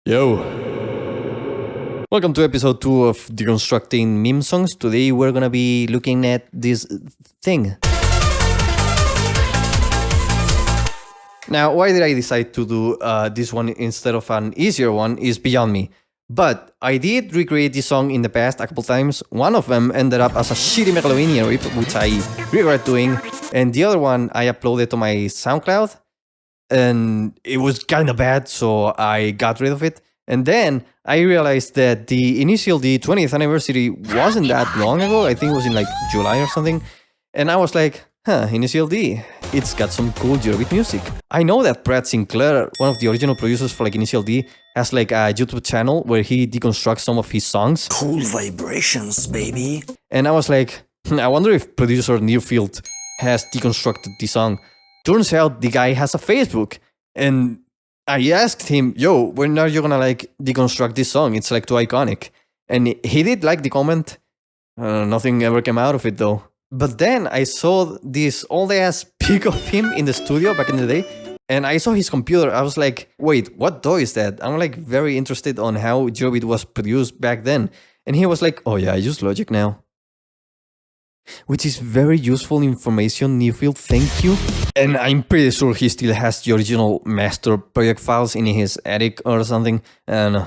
Yo! Welcome to episode 2 of Deconstructing Meme Songs. Today we're gonna be looking at this thing. Now, why did I decide to do this one instead of an easier one is beyond me. But I did recreate this song in the past a couple times. One of them ended up as a shitty Megalovania rip, which I regret doing. And the other one I uploaded to my SoundCloud. And it was kind of bad, so I got rid of it. And then I realized that the Initial D 20th anniversary wasn't that long ago. I think it was in like July or something. And I was like, Initial D, it's got some cool Eurobeat music. I know that Brad Sinclair, one of the original producers for like Initial D, has like a YouTube channel where he deconstructs some of his songs. Cool vibrations, baby. And I was like, I wonder if producer Nearfield has deconstructed the song. Turns out the guy has a Facebook, and I asked him, yo, when are you gonna like deconstruct this song? It's like too iconic. And he did like the comment. Nothing ever came out of it though. But then I saw this old ass pic of him in the studio back in the day, and I saw his computer. I was like, wait, what DAW is that? I'm like very interested on how Eurobeat was produced back then. And he was like, oh yeah, I use Logic now. Which is very useful information, Nearfield, thank you. And I'm pretty sure he still has the original master project files in his attic or something. I don't know.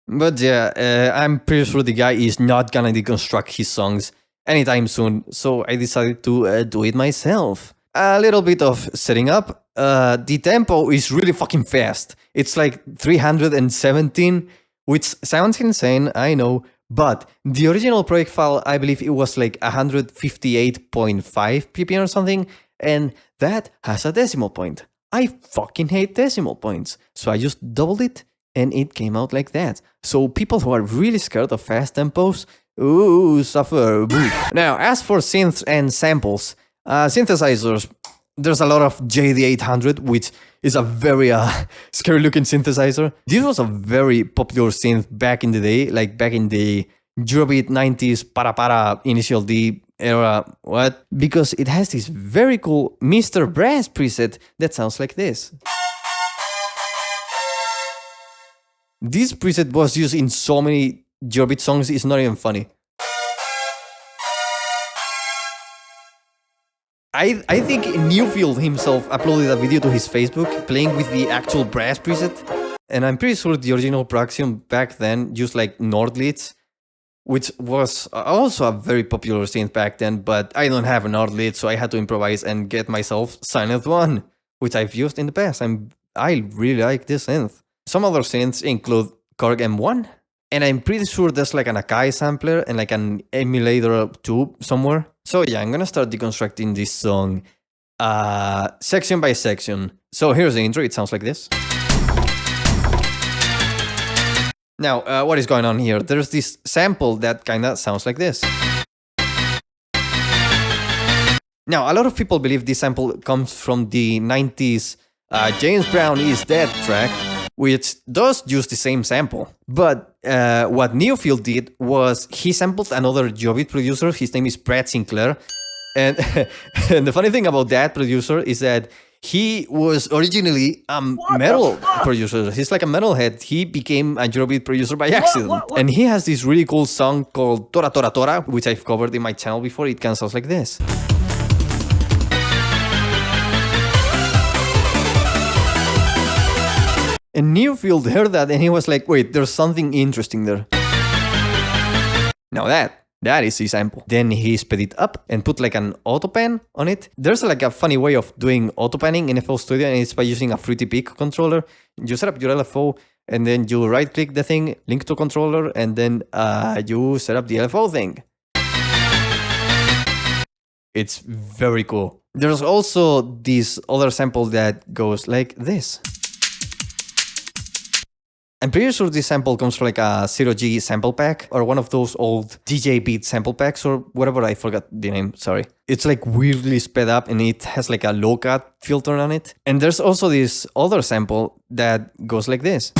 But yeah, I'm pretty sure the guy is not gonna deconstruct his songs anytime soon, so I decided to do it myself. A little bit of setting up. The tempo is really fucking fast. It's like 317, which sounds insane, I know. But the original project file, I believe it was like 158.5 ppm or something, and that has a decimal point. I fucking hate decimal points. So I just doubled it, and it came out like that. So people who are really scared of fast tempos, ooh, suffer. Boo. Now, as for synths and samples, synthesizers, there's a lot of JD800, which is a very scary looking synthesizer. This was a very popular synth back in the day, like back in the Eurobeat 90's para Initial D era. What? Because it has this very cool Mr. Brass preset that sounds like this. This preset was used in so many Eurobeat songs, it's not even funny. I think Nearfield himself uploaded a video to his Facebook playing with the actual brass preset, and I'm pretty sure the original production back then used like Nordleads, which was also a very popular synth back then, but I don't have a Nordlead, so I had to improvise and get myself Synth 1, which I've used in the past. I really like this synth. Some other synths include Korg M1, and I'm pretty sure there's like an Akai sampler and like an emulator tube somewhere. So yeah, I'm gonna start deconstructing this song section by section. So here's the intro, it sounds like this. Now, what is going on here? There's this sample that kinda sounds like this. Now, a lot of people believe this sample comes from the 90's James Brown Is Dead track, which does use the same sample. But what Nearfield did was he sampled another Eurobeat producer. His name is Brad Sinclair. And, and the funny thing about that producer is that he was originally a metal producer. He's like a metalhead. He became a Eurobeat producer by accident. And he has this really cool song called Tora Tora Tora, which I've covered in my channel before. It kind of sounds like this. And Nearfield heard that and he was like, wait, there's something interesting there. Now that is his sample. Then he sped it up and put like an autopan on it. There's like a funny way of doing autopanning in FL Studio, and it's by using a Fruity Peak controller. You set up your LFO and then you right click the thing, link to controller, and then you set up the LFO thing. It's very cool. There's also this other sample that goes like this. I'm pretty sure this sample comes from like a 0G sample pack or one of those old DJ Beat sample packs or whatever, I forgot the name, sorry. It's like weirdly sped up and it has like a low cut filter on it. And there's also this other sample that goes like this.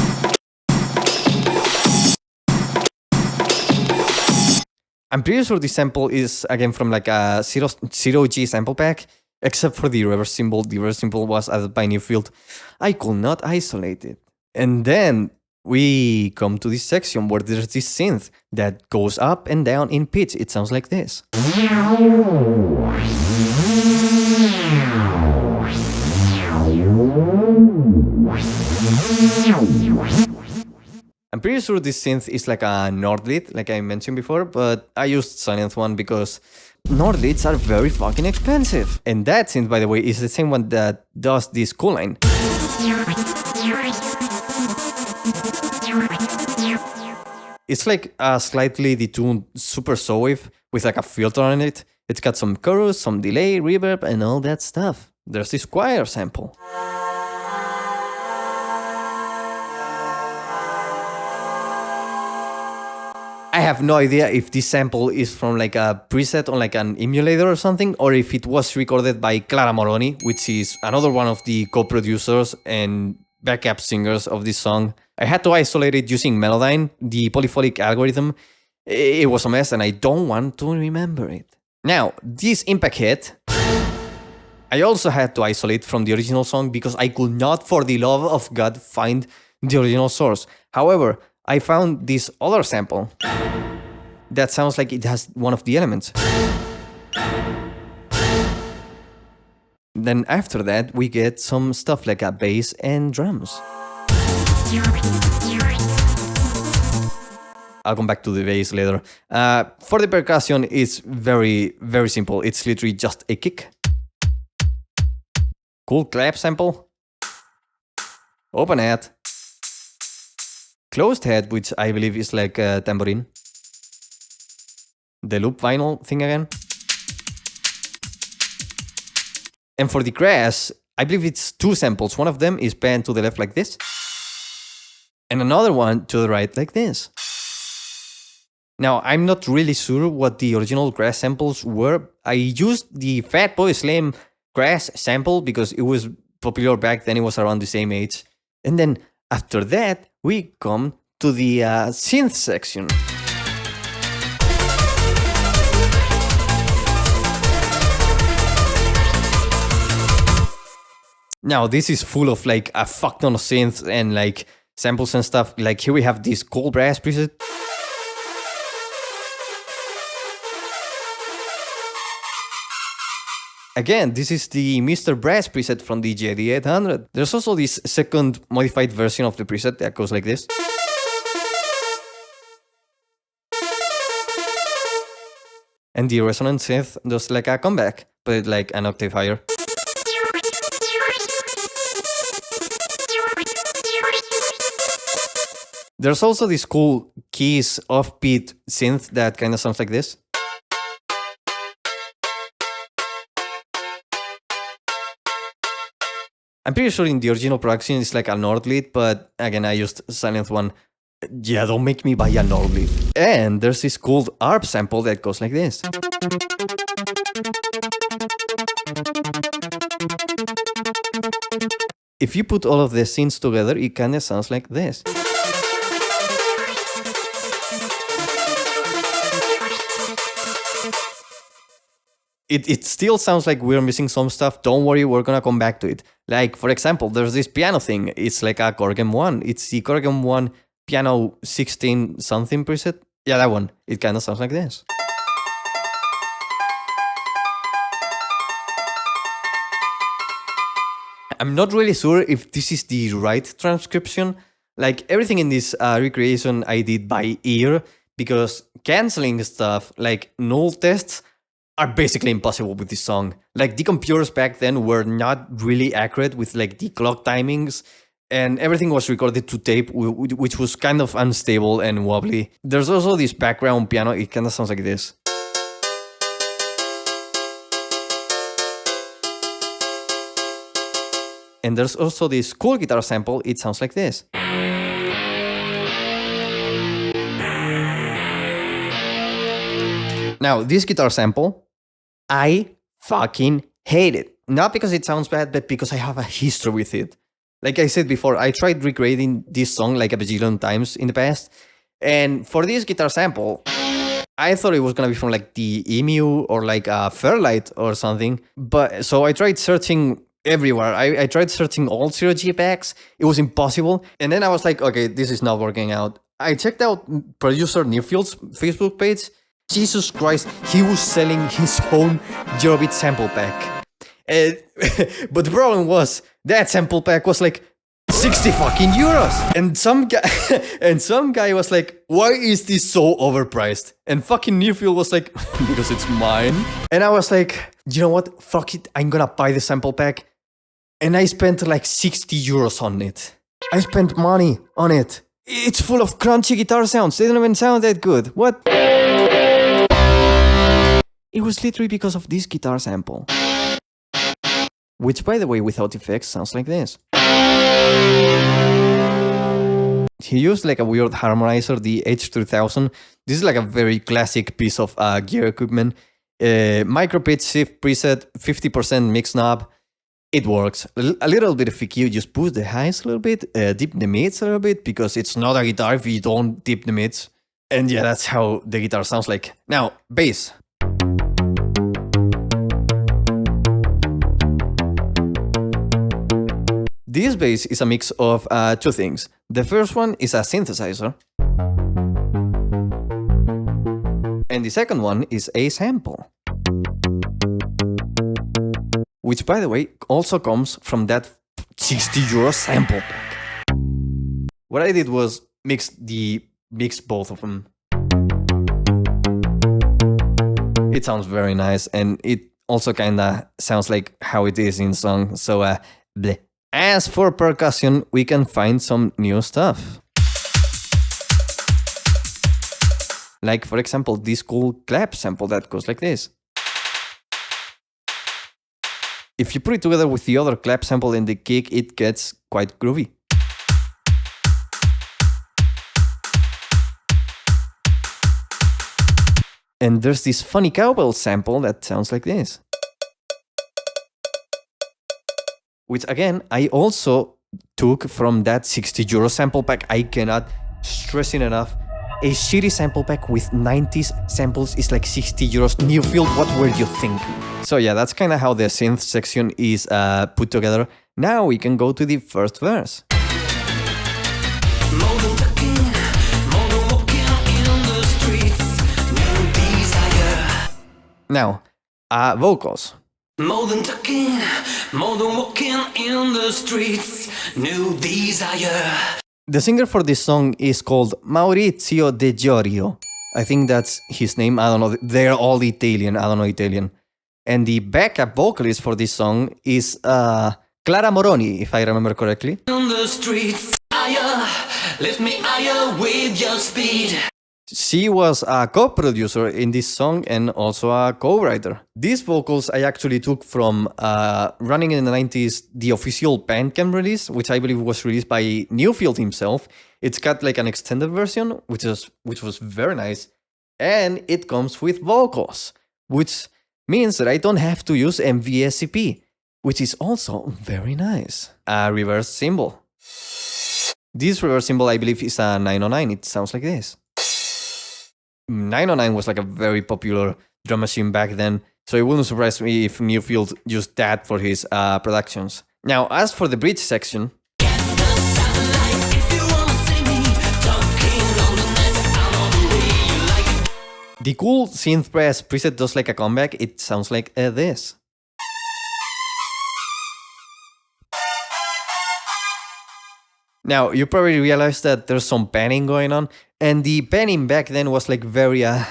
I'm pretty sure this sample is again from like a 0G sample pack, except for the reverse symbol. The reverse symbol was added by Nearfield. I could not isolate it. And then we come to this section where there's this synth that goes up and down in pitch. It sounds like this. I'm pretty sure this synth is like a Nord lead, like I mentioned before, but I used Silent one because Nord leads are very fucking expensive. And that synth, by the way, is the same one that does this cool line. It's like a slightly detuned super saw wave with like a filter on it. It's got some chorus, some delay, reverb, and all that stuff. There's this choir sample. I have no idea if this sample is from like a preset on like an emulator or something, or if it was recorded by Clara Moroni, which is another one of the co-producers and backup singers of this song. I had to isolate it using Melodyne, the polyphonic algorithm. It was a mess and I don't want to remember it. Now, this impact hit, I also had to isolate from the original song because I could not, for the love of God, find the original source. However, I found this other sample that sounds like it has one of the elements. Then after that, we get some stuff like a bass and drums. I'll come back to the bass later. For the percussion, it's very, very simple. It's literally just a kick. Cool clap sample. Open head. Closed head, which I believe is like a tambourine. The loop vinyl thing again. And for the crash, I believe it's two samples. One of them is panned to the left like this. And another one to the right like this. Now, I'm not really sure what the original crash samples were. I used the Fatboy Slim crash sample because it was popular back then. It was around the same age. And then after that, we come to the synth section. Now, this is full of like a fuck ton of synths and like samples and stuff. Like here we have this cool brass preset. Again, this is the Mr. Brass preset from the JD800. There's also this second modified version of the preset that goes like this. And the resonant synth does like a comeback, but like an octave higher. There's also this cool keys offbeat synth that kind of sounds like this. I'm pretty sure in the original production it's like a Nord lead, but again, I used Silent one. Yeah, don't make me buy a Nord lead. And there's this cool ARP sample that goes like this. If you put all of the synths together, it kind of sounds like this. It still sounds like we're missing some stuff. Don't worry, we're gonna come back to it. Like, for example, there's this piano thing. It's like a Korg M1. It's the Korg M1 piano 16 something preset. Yeah, that one. It kind of sounds like this. I'm not really sure if this is the right transcription. Like, everything in this recreation I did by ear, because canceling stuff, like null tests, are basically impossible with this song. Like, the computers back then were not really accurate with like the clock timings, and everything was recorded to tape, which was kind of unstable and wobbly. There's also this background piano. It kind of sounds like this. And there's also this cool guitar sample. It sounds like this. Now, this guitar sample, I fucking hate it. Not because it sounds bad, but because I have a history with it. Like I said before, I tried recreating this song like a bajillion times in the past. And for this guitar sample, I thought it was gonna be from like the Emu or like a Fairlight or something. But so I tried searching everywhere. I tried searching all 0G packs. It was impossible. And then I was like, okay, this is not working out. I checked out producer Nearfield's Facebook page. Jesus Christ, he was selling his own 0-bit sample pack. But the problem was that sample pack was like 60 fucking euros. And some guy was like, why is this so overpriced? And fucking Nearfield was like, because it's mine. And I was like, you know what? Fuck it. I'm gonna buy the sample pack. And I spent like 60 euros on it. I spent money on it. It's full of crunchy guitar sounds. They don't even sound that good. What? It was literally because of this guitar sample. Which, by the way, without effects, sounds like this. He used like a weird harmonizer, the H3000. This is like a very classic piece of gear equipment. Micro pitch shift preset, 50% mix knob. It works. A little bit of EQ, just push the highs a little bit, dip the mids a little bit, because it's not a guitar if you don't dip the mids. And yeah, that's how the guitar sounds like. Now, bass. This bass is a mix of two things. The first one is a synthesizer. And the second one is a sample. Which, by the way, also comes from that 60 euro sample pack. What I did was mix both of them. It sounds very nice, and it also kinda sounds like how it is in song, so bleh. As for percussion, we can find some new stuff. Like, for example, this cool clap sample that goes like this. If you put it together with the other clap sample and the kick, it gets quite groovy. And there's this funny cowbell sample that sounds like this. Which again, I also took from that 60 euro sample pack. I cannot stress it enough. A shitty sample pack with 90s samples is like 60 euros. Nearfield, what were you thinking? So yeah, that's kind of how the synth section is put together. Now we can go to the first verse. Now, vocals. More than talking, more than walking in the streets, new desire. The singer for this song is called Maurizio De Giorgio. I think that's his name. I don't know. They're all Italian. I don't know Italian. And the backup vocalist for this song is Clara Moroni, if I remember correctly. On the streets, higher, lift me higher with your speed. She was a co-producer in this song and also a co-writer. These vocals I actually took from Running in the 90's, the official Bandcamp release, which I believe was released by Nearfield himself. It's got like an extended version, which was very nice. And it comes with vocals, which means that I don't have to use MVSCP, which is also very nice. A reverse cymbal. This reverse cymbal I believe is a 909. It sounds like this. 909 was like a very popular drum machine back then, so it wouldn't surprise me if Nearfield used that for his productions. Now, as for the bridge section, the cool synth press preset does like a comeback. It sounds like this. Now, you probably realize that there's some panning going on, and the panning back then was like very, yeah,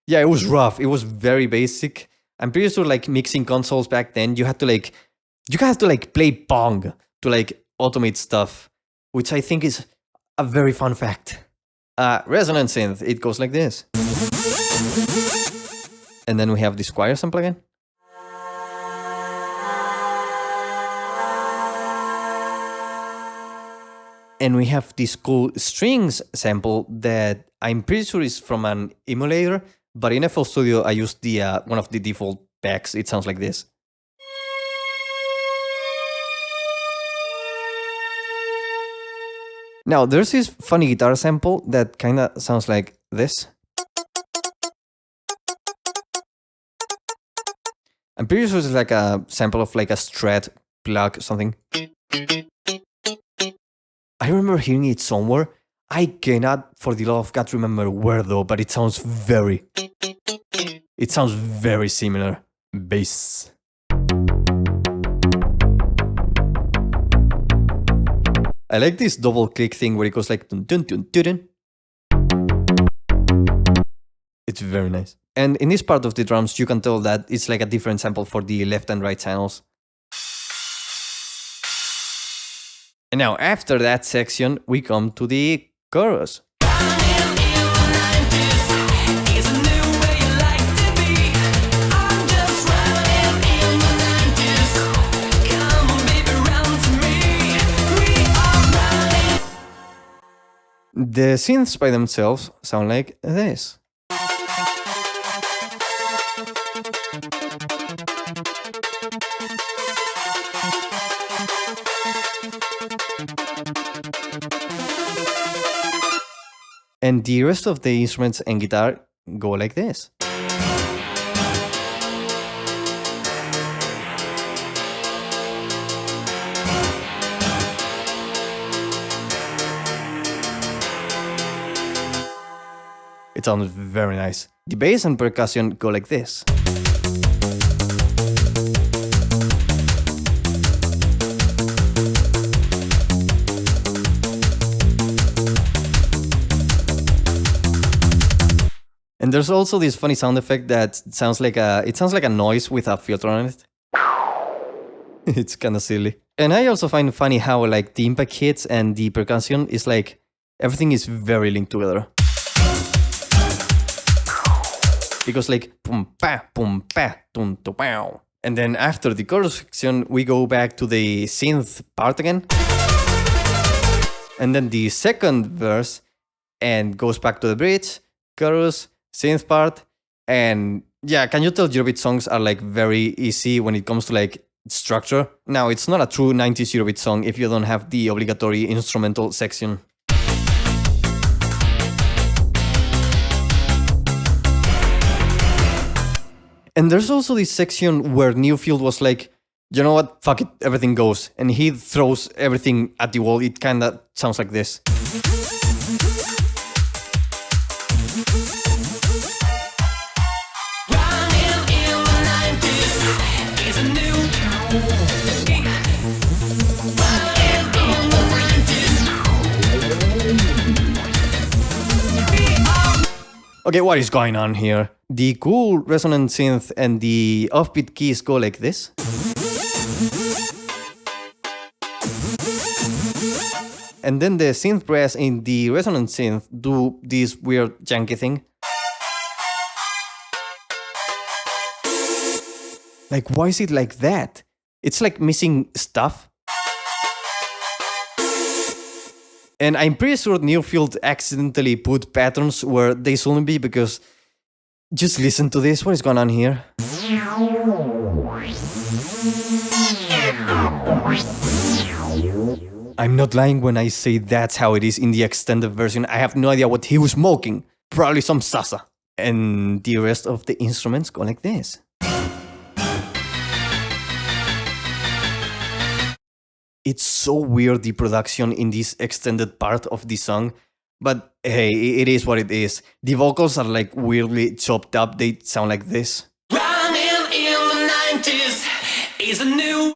it was rough. It was very basic. I'm pretty sure like mixing consoles back then, you had to play Pong to like automate stuff, which I think is a very fun fact. Resonant synth, it goes like this. And then we have this choir sample again. And we have this cool strings sample that I'm pretty sure is from an emulator, but in FL Studio I used the one of the default packs. It sounds like this. Now there's this funny guitar sample that kind of sounds like this. I'm pretty sure it's like a sample of like a Strat plug something. I remember hearing it somewhere. I cannot, for the love of God, remember where though, but it sounds very similar. Bass. I like this double click thing where it goes like dun dun dun dun dun. It's very nice. And in this part of the drums, you can tell that it's like a different sample for the left and right channels. And now, after that section, we come to the chorus. The synths by themselves sound like this. And the rest of the instruments and guitar go like this. It sounds very nice. The bass and percussion go like this. And there's also this funny sound effect that sounds like a noise with a filter on it. It's kind of silly. And I also find funny how like the impact hits and the percussion is like everything is very linked together. It goes like boom pa dun to pow. And then after the chorus section, we go back to the synth part again. And then the second verse and goes back to the bridge, chorus, synth part. And yeah, can you tell Eurobeat songs are like very easy when it comes to like structure? Now, it's not a true 90s Eurobeat song if you don't have the obligatory instrumental section. And there's also this section where Newfield was like, you know what, fuck it, everything goes. And he throws everything at the wall. It kind of sounds like this. Okay, what is going on here? The cool resonant synth and the offbeat keys go like this. And then the synth brass in the resonant synth do this weird janky thing. Like, why is it like that? It's like missing stuff. And I'm pretty sure Newfield accidentally put patterns where they shouldn't be because just listen to this. What is going on here? I'm not lying when I say that's how it is in the extended version. I have no idea what he was smoking. Probably some salsa. And the rest of the instruments go like this. It's so weird, the production in this extended part of the song. But hey, it is what it is. The vocals are like weirdly chopped up. They sound like this. Running in the 90s is a new.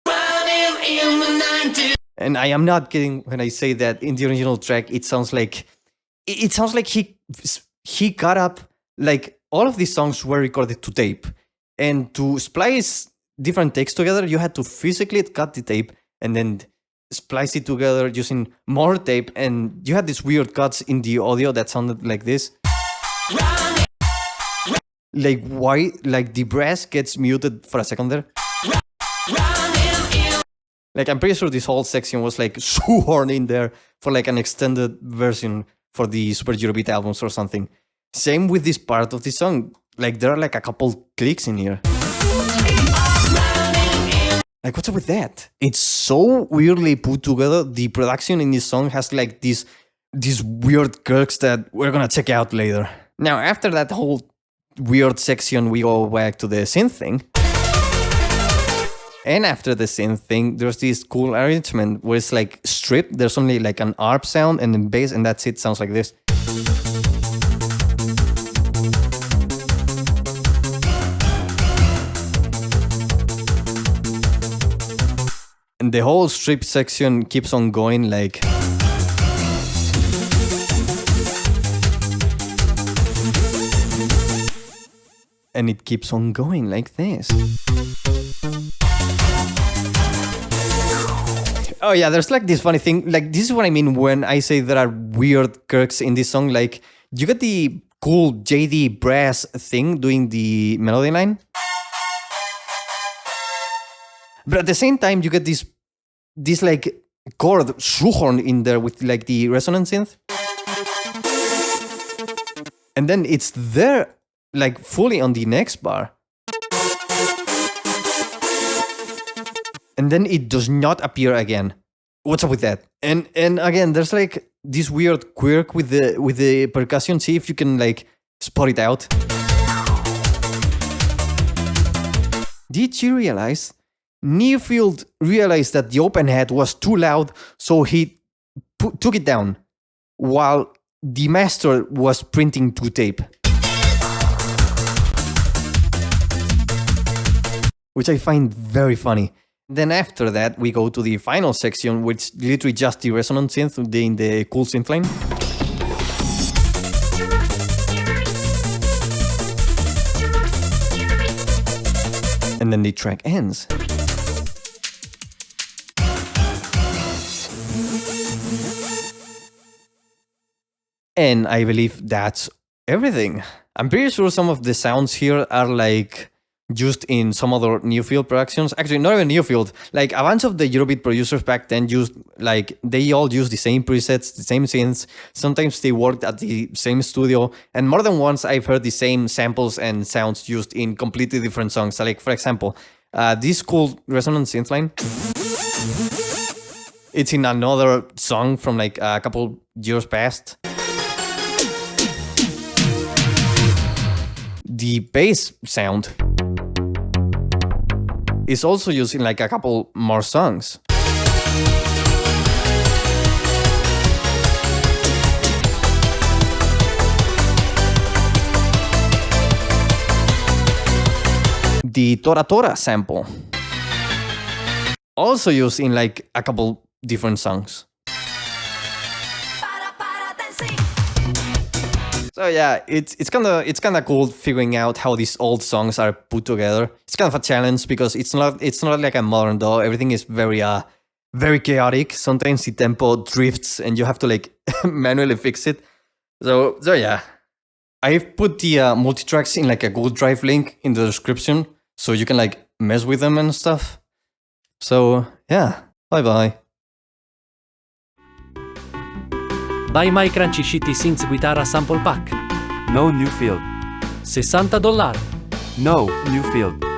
Running in the 90s. And I am not kidding when I say that in the original track, it sounds like he got up, like all of these songs were recorded to tape. And to splice different takes together, you had to physically cut the tape and then splice it together using more tape, and you had these weird cuts in the audio that sounded like this. Like why, like the brass gets muted for a second there. Like I'm pretty sure this whole section was like shoehorned in there for like an extended version for the Super Eurobeat albums or something. Same with this part of the song. Like there are like a couple clicks in here. Like, what's up with that? It's so weirdly put together. The production in this song has like these weird quirks that we're gonna check out later. Now, after that whole weird section, we go back to the synth thing. And after the synth thing, there's this cool arrangement where it's like stripped. There's only like an ARP sound and then bass, and that's it. Sounds like this. And the whole strip section keeps on going like... And it keeps on going like this. Oh yeah, there's like this funny thing. Like, this is what I mean when I say there are weird quirks in this song. Like, you get the cool JD brass thing doing the melody line. But at the same time, you get this like chord shoehorn in there with like the resonant synth. And then it's there like fully on the next bar. And then it does not appear again. What's up with that? And again, there's like this weird quirk with the percussion. See if you can like spot it out. Did you realize Newfield realized that the open hat was too loud, so he took it down while the master was printing to tape? Which I find very funny. Then after that, we go to the final section, which is literally just the resonant synth in the cool synth line. And then the track ends. And I believe that's everything. I'm pretty sure some of the sounds here are like used in some other Newfield productions. Actually, not even Newfield. Like a bunch of the Eurobeat producers back then used, like, they all used the same presets, the same synths. Sometimes they worked at the same studio. And more than once, I've heard the same samples and sounds used in completely different songs. So, like, for example, this cool resonant synth line. It's in another song from like a couple years past. The bass sound is also used in like a couple more songs. The Tora Tora sample, also used in like a couple different songs. So yeah, it's kind of cool figuring out how these old songs are put together. It's kind of a challenge because it's not like a modern DAW. Everything is very very chaotic. Sometimes the tempo drifts and you have to like manually fix it. So yeah, I've put the multitracks in like a Google Drive link in the description so you can like mess with them and stuff. So yeah, bye bye. Buy My Crunchy Shitty Synth Guitarra Sample Pack. No Newfield. $60. No Newfield.